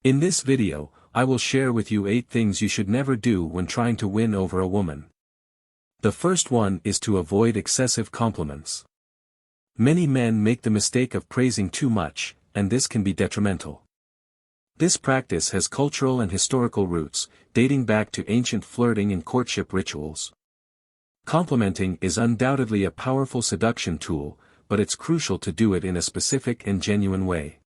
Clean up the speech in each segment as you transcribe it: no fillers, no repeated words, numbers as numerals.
In this video, I will share with you 8 things you should never do when trying to win over a woman. The first one is to avoid excessive compliments. Many men make the mistake of praising too much, and this can be detrimental. This practice has cultural and historical roots, dating back to ancient flirting and courtship rituals. Complimenting is undoubtedly a powerful seduction tool, but it's crucial to do it in a specific and genuine way.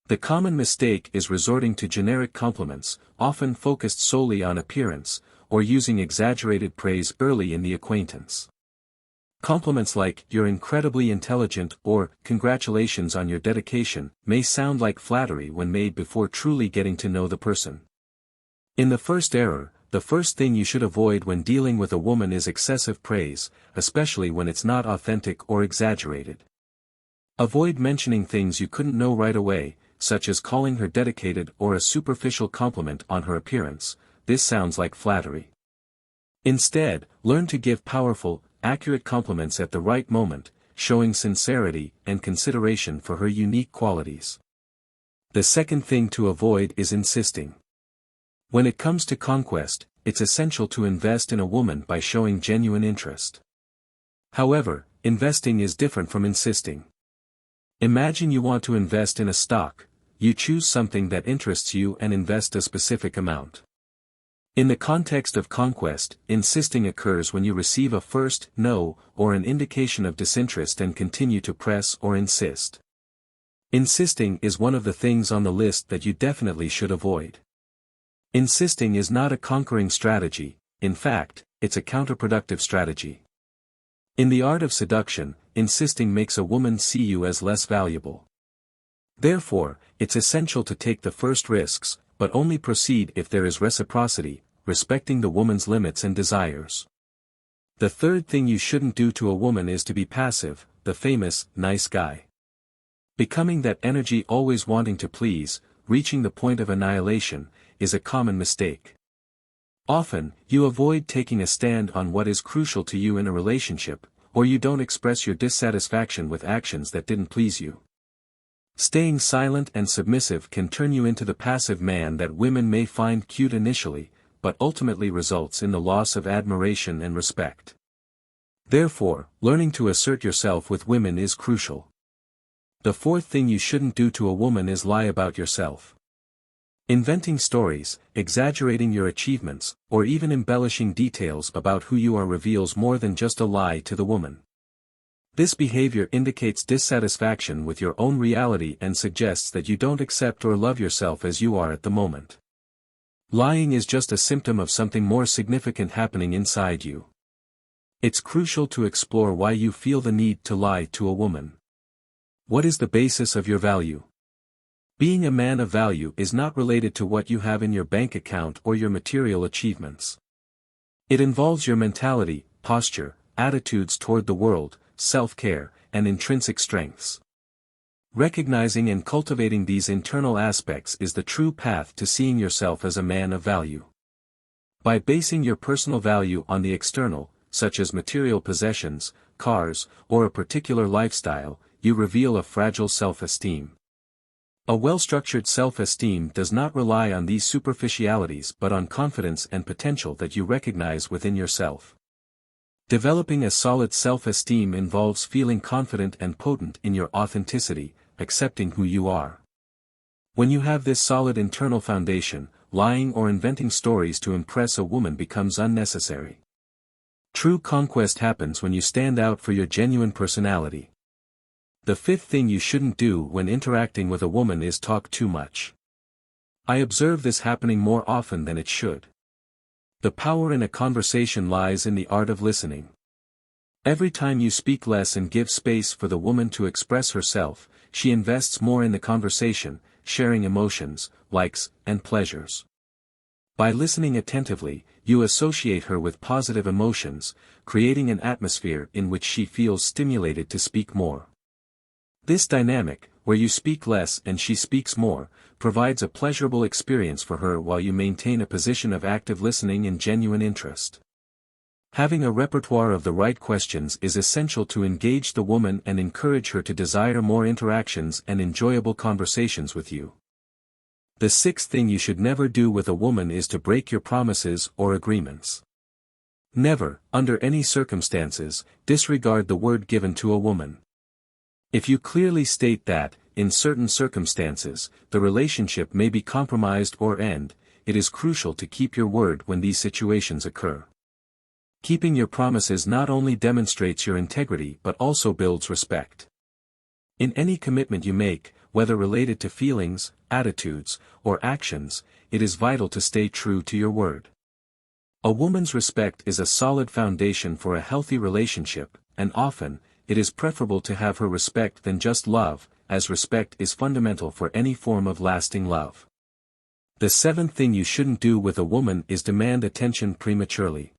The common mistake is resorting to generic compliments, often focused solely on appearance, or using exaggerated praise early in the acquaintance. Compliments like, "You're incredibly intelligent," or, "Congratulations on your dedication," may sound like flattery when made before truly getting to know the person. In the first error, the first thing you should avoid when dealing with a woman is excessive praise, especially when it's not authentic or exaggerated. Avoid mentioning things you couldn't know right away, such as calling her dedicated or a superficial compliment on her appearance. This sounds like flattery. Instead, learn to give powerful, accurate compliments at the right moment, showing sincerity and consideration for her unique qualities. The second thing to avoid is insisting. When it comes to conquest, it's essential to invest in a woman by showing genuine interest. However, investing is different from insisting. Imagine you want to invest in a stock. You choose something that interests you and invest a specific amount. In the context of conquest, insisting occurs when you receive a first no or an indication of disinterest and continue to press or insist. Insisting is one of the things on the list that you definitely should avoid. Insisting is not a conquering strategy, in fact, it's a counterproductive strategy. In the art of seduction, insisting makes a woman see you as less valuable. Therefore, it's essential to take the first risks, but only proceed if there is reciprocity, respecting the woman's limits and desires. The third thing you shouldn't do to a woman is to be passive, the famous, nice guy. Becoming that energy always wanting to please, reaching the point of annihilation, is a common mistake. Often, you avoid taking a stand on what is crucial to you in a relationship, or you don't express your dissatisfaction with actions that didn't please you. Staying silent and submissive can turn you into the passive man that women may find cute initially, but ultimately results in the loss of admiration and respect. Therefore, learning to assert yourself with women is crucial. The fourth thing you shouldn't do to a woman is lie about yourself. Inventing stories, exaggerating your achievements, or even embellishing details about who you are reveals more than just a lie to the woman. This behavior indicates dissatisfaction with your own reality and suggests that you don't accept or love yourself as you are at the moment. Lying is just a symptom of something more significant happening inside you. It's crucial to explore why you feel the need to lie to a woman. What is the basis of your value? Being a man of value is not related to what you have in your bank account or your material achievements. It involves your mentality, posture, attitudes toward the world, self-care, and intrinsic strengths. Recognizing and cultivating these internal aspects is the true path to seeing yourself as a man of value. By basing your personal value on the external, such as material possessions, cars, or a particular lifestyle, you reveal a fragile self-esteem. A well-structured self-esteem does not rely on these superficialities but on confidence and potential that you recognize within yourself. Developing a solid self-esteem involves feeling confident and potent in your authenticity, accepting who you are. When you have this solid internal foundation, lying or inventing stories to impress a woman becomes unnecessary. True conquest happens when you stand out for your genuine personality. The fifth thing you shouldn't do when interacting with a woman is talk too much. I observe this happening more often than it should. The power in a conversation lies in the art of listening. Every time you speak less and give space for the woman to express herself, she invests more in the conversation, sharing emotions, likes, and pleasures. By listening attentively, you associate her with positive emotions, creating an atmosphere in which she feels stimulated to speak more. This dynamic, where you speak less and she speaks more, provides a pleasurable experience for her while you maintain a position of active listening and genuine interest. Having a repertoire of the right questions is essential to engage the woman and encourage her to desire more interactions and enjoyable conversations with you. The sixth thing you should never do with a woman is to break your promises or agreements. Never, under any circumstances, disregard the word given to a woman. If you clearly state that, in certain circumstances, the relationship may be compromised or end, it is crucial to keep your word when these situations occur. Keeping your promises not only demonstrates your integrity but also builds respect. In any commitment you make, whether related to feelings, attitudes, or actions, it is vital to stay true to your word. A woman's respect is a solid foundation for a healthy relationship, and often, it is preferable to have her respect than just love, as respect is fundamental for any form of lasting love. The seventh thing you shouldn't do with a woman is demand attention prematurely.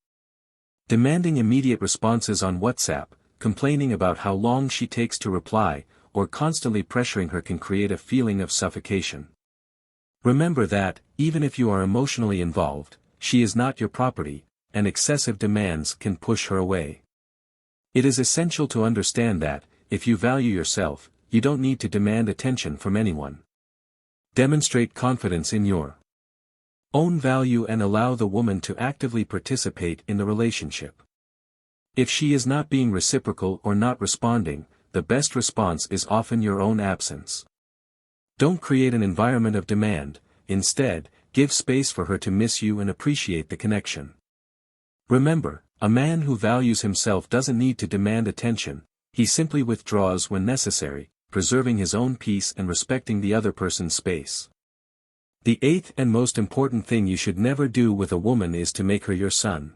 Demanding immediate responses on WhatsApp, complaining about how long she takes to reply, or constantly pressuring her can create a feeling of suffocation. Remember that, even if you are emotionally involved, she is not your property, and excessive demands can push her away. It is essential to understand that, if you value yourself, you don't need to demand attention from anyone. Demonstrate confidence in your own value and allow the woman to actively participate in the relationship. If she is not being reciprocal or not responding, the best response is often your own absence. Don't create an environment of demand, instead, give space for her to miss you and appreciate the connection. Remember, a man who values himself doesn't need to demand attention, he simply withdraws when necessary, preserving his own peace and respecting the other person's space. The eighth and most important thing you should never do with a woman is to make her your son.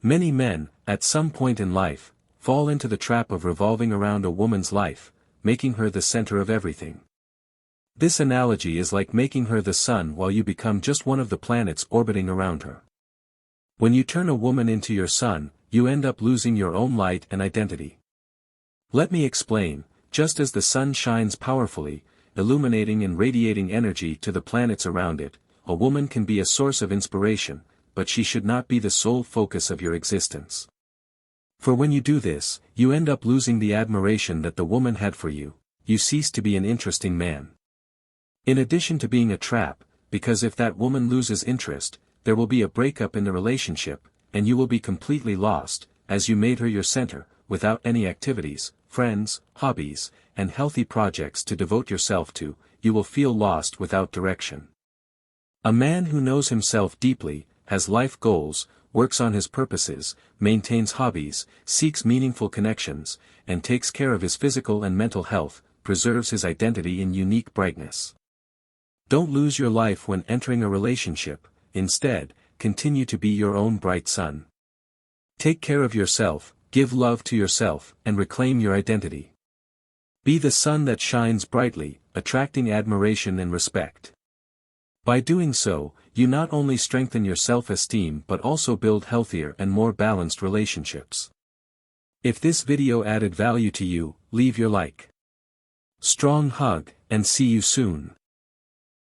Many men, at some point in life, fall into the trap of revolving around a woman's life, making her the center of everything. This analogy is like making her the sun while you become just one of the planets orbiting around her. When you turn a woman into your sun, you end up losing your own light and identity. Let me explain, just as the sun shines powerfully, illuminating and radiating energy to the planets around it, a woman can be a source of inspiration, but she should not be the sole focus of your existence. For when you do this, you end up losing the admiration that the woman had for you, you cease to be an interesting man. In addition to being a trap, because if that woman loses interest, there will be a breakup in the relationship, and you will be completely lost, as you made her your center, without any activities, friends, hobbies, and healthy projects to devote yourself to, you will feel lost without direction. A man who knows himself deeply, has life goals, works on his purposes, maintains hobbies, seeks meaningful connections, and takes care of his physical and mental health, preserves his identity in unique brightness. Don't lose your life when entering a relationship, instead, continue to be your own bright sun. Take care of yourself, give love to yourself, and reclaim your identity. Be the sun that shines brightly, attracting admiration and respect. By doing so, you not only strengthen your self-esteem but also build healthier and more balanced relationships. If this video added value to you, leave your like. Strong hug, and see you soon.